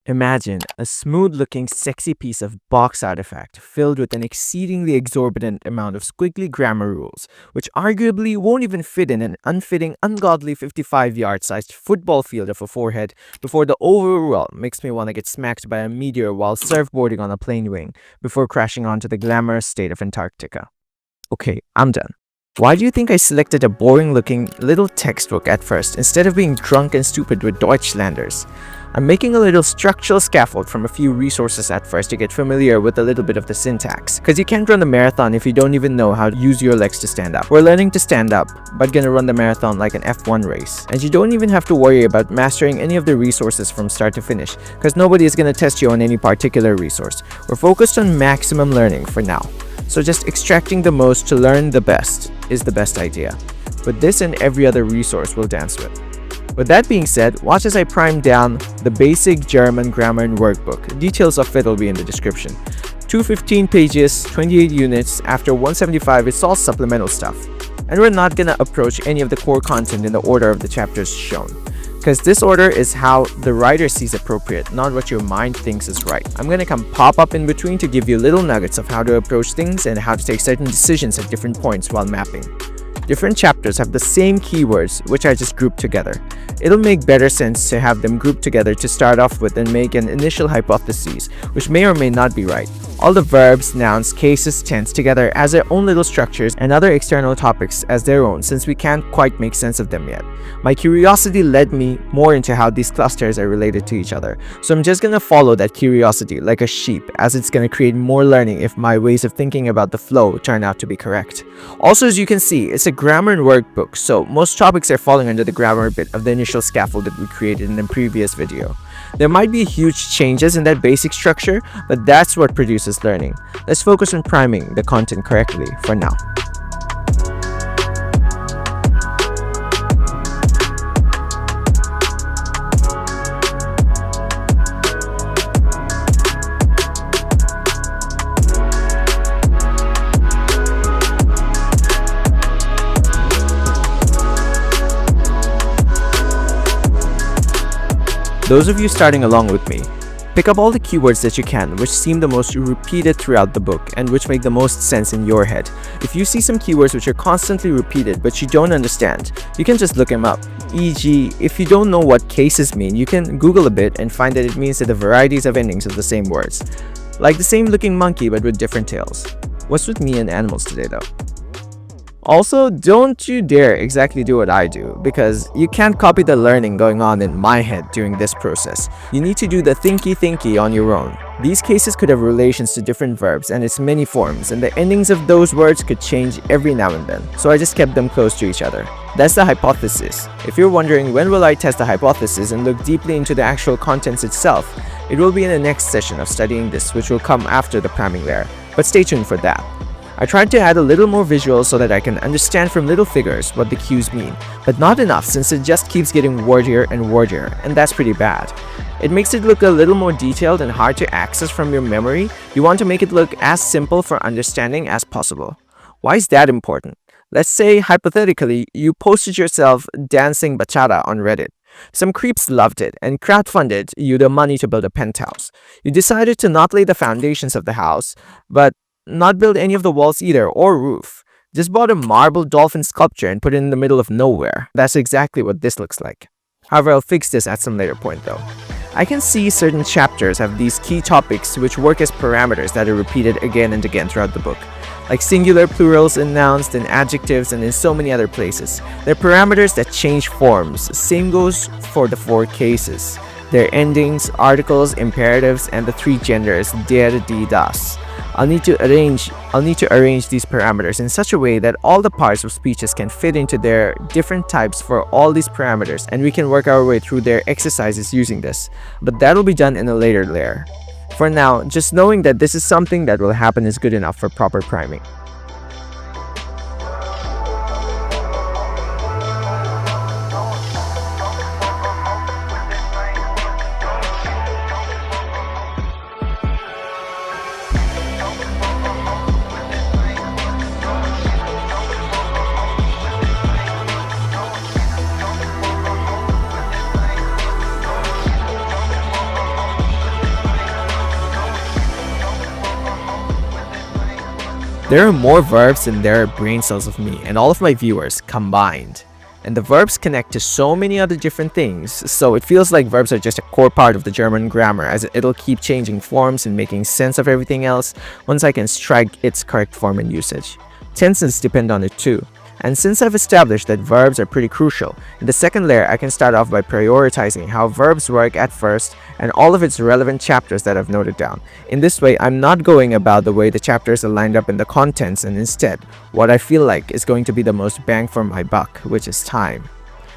Imagine a smooth-looking, sexy piece of box artifact filled with an exceedingly exorbitant amount of squiggly grammar rules, which arguably won't even fit in an unfitting, ungodly 55-yard-sized football field of a forehead before the overall makes me want to get smacked by a meteor while surfboarding on a plane wing before crashing onto the glamorous state of Antarctica. Okay, I'm done. Why do you think I selected a boring-looking little textbook at first instead of being drunk and stupid with Deutschlanders? I'm making a little structural scaffold from a few resources at first to get familiar with a little bit of the syntax, because you can't run the marathon if you don't even know how to use your legs to stand up. We're learning to stand up, but gonna run the marathon like an F1 race. And you don't even have to worry about mastering any of the resources from start to finish, because nobody is gonna test you on any particular resource. We're focused on maximum learning for now. So just extracting the most to learn the best is the best idea. But this and every other resource we'll dance with. With that being said, watch as I prime down the basic German grammar and workbook. Details of it will be in the description. 215 pages, 28 units, after 175 it's all supplemental stuff. And we're not gonna approach any of the core content in the order of the chapters shown, because this order is how the writer sees appropriate, not what your mind thinks is right. I'm gonna come pop up in between to give you little nuggets of how to approach things and how to take certain decisions at different points while mapping. Different chapters have the same keywords, which I just grouped together. It'll make better sense to have them grouped together to start off with and make an initial hypothesis, which may or may not be right. All the verbs, nouns, cases, tense together as their own little structures and other external topics as their own, since we can't quite make sense of them yet. My curiosity led me more into how these clusters are related to each other, so I'm just gonna follow that curiosity like a sheep, as it's gonna create more learning if my ways of thinking about the flow turn out to be correct. Also, as you can see, it's a grammar and workbook, so most topics are falling under the grammar bit of the initial scaffold that we created in the previous video. There might be huge changes in that basic structure, but that's what produces learning. Let's focus on priming the content correctly for now. Those of you starting along with me, pick up all the keywords that you can which seem the most repeated throughout the book and which make the most sense in your head. If you see some keywords which are constantly repeated but you don't understand, you can just look them up. E.g., if you don't know what cases mean, you can Google a bit and find that it means that the varieties of endings of the same words. Like the same looking monkey but with different tails. What's with me and animals today though? Also, don't you dare exactly do what I do, because you can't copy the learning going on in my head during this process. You need to do the thinky on your own. These cases could have relations to different verbs and its many forms, and the endings of those words could change every now and then, so I just kept them close to each other. That's the hypothesis. If you're wondering when will I test the hypothesis and look deeply into the actual contents itself, it will be in the next session of studying this, which will come after the priming layer, but stay tuned for that. I tried to add a little more visuals so that I can understand from little figures what the cues mean, but not enough since it just keeps getting wordier and wordier, and that's pretty bad. It makes it look a little more detailed and hard to access from your memory. You want to make it look as simple for understanding as possible. Why is that important? Let's say, hypothetically, you posted yourself dancing bachata on Reddit. Some creeps loved it and crowdfunded you the money to build a penthouse. You decided to not lay the foundations of the house, but not build any of the walls either, or roof. Just bought a marble dolphin sculpture and put it in the middle of nowhere. That's exactly what this looks like. However, I'll fix this at some later point though. I can see certain chapters have these key topics which work as parameters that are repeated again and again throughout the book, like singular plurals in nouns and adjectives and in so many other places. They're parameters that change forms. Same goes for the 4 cases. Their endings, articles, imperatives, and the 3 genders, der, die, das. I'll need to arrange these parameters in such a way that all the parts of speeches can fit into their different types for all these parameters, and we can work our way through their exercises using this. But that'll be done in a later layer. For now, just knowing that this is something that will happen is good enough for proper priming. There are more verbs than there are brain cells of me and all of my viewers combined. And the verbs connect to so many other different things, so it feels like verbs are just a core part of the German grammar, as it'll keep changing forms and making sense of everything else once I can strike its correct form and usage. Tenses depend on it too. And since I've established that verbs are pretty crucial, in the second layer I can start off by prioritizing how verbs work at first and all of its relevant chapters that I've noted down. In this way, I'm not going about the way the chapters are lined up in the contents, and instead, what I feel like is going to be the most bang for my buck, which is time.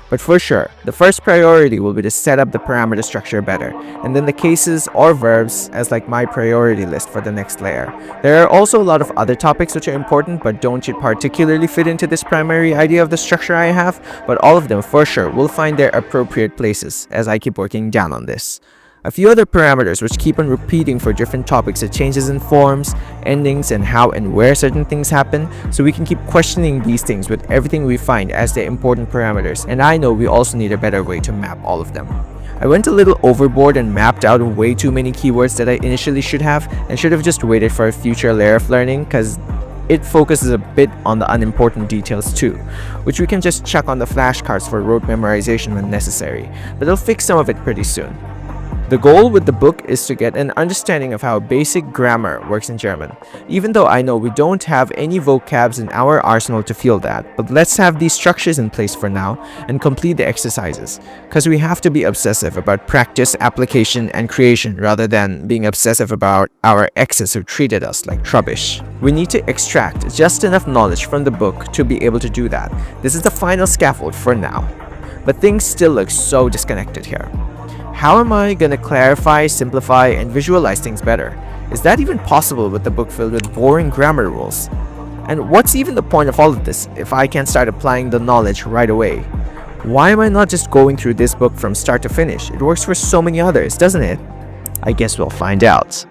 But for sure, the first priority will be to set up the parameter structure better, and then the cases or verbs as like my priority list for the next layer. There are also a lot of other topics which are important but don't yet particularly fit into this primary idea of the structure I have, but all of them for sure will find their appropriate places as I keep working down on this. A few other parameters which keep on repeating for different topics are changes in forms, endings, and how and where certain things happen, so we can keep questioning these things with everything we find as the important parameters, and I know we also need a better way to map all of them. I went a little overboard and mapped out way too many keywords that I initially should have, and should have just waited for a future layer of learning, because it focuses a bit on the unimportant details too, which we can just chuck on the flashcards for rote memorization when necessary, but it'll fix some of it pretty soon. The goal with the book is to get an understanding of how basic grammar works in German, even though I know we don't have any vocabs in our arsenal to feel that, but let's have these structures in place for now and complete the exercises, because we have to be obsessive about practice, application, and creation rather than being obsessive about our exes who treated us like rubbish. We need to extract just enough knowledge from the book to be able to do that. This is the final scaffold for now, but things still look so disconnected here. How am I gonna clarify, simplify, and visualize things better? Is that even possible with the book filled with boring grammar rules? And what's even the point of all of this if I can't start applying the knowledge right away? Why am I not just going through this book from start to finish? It works for so many others, doesn't it? I guess we'll find out.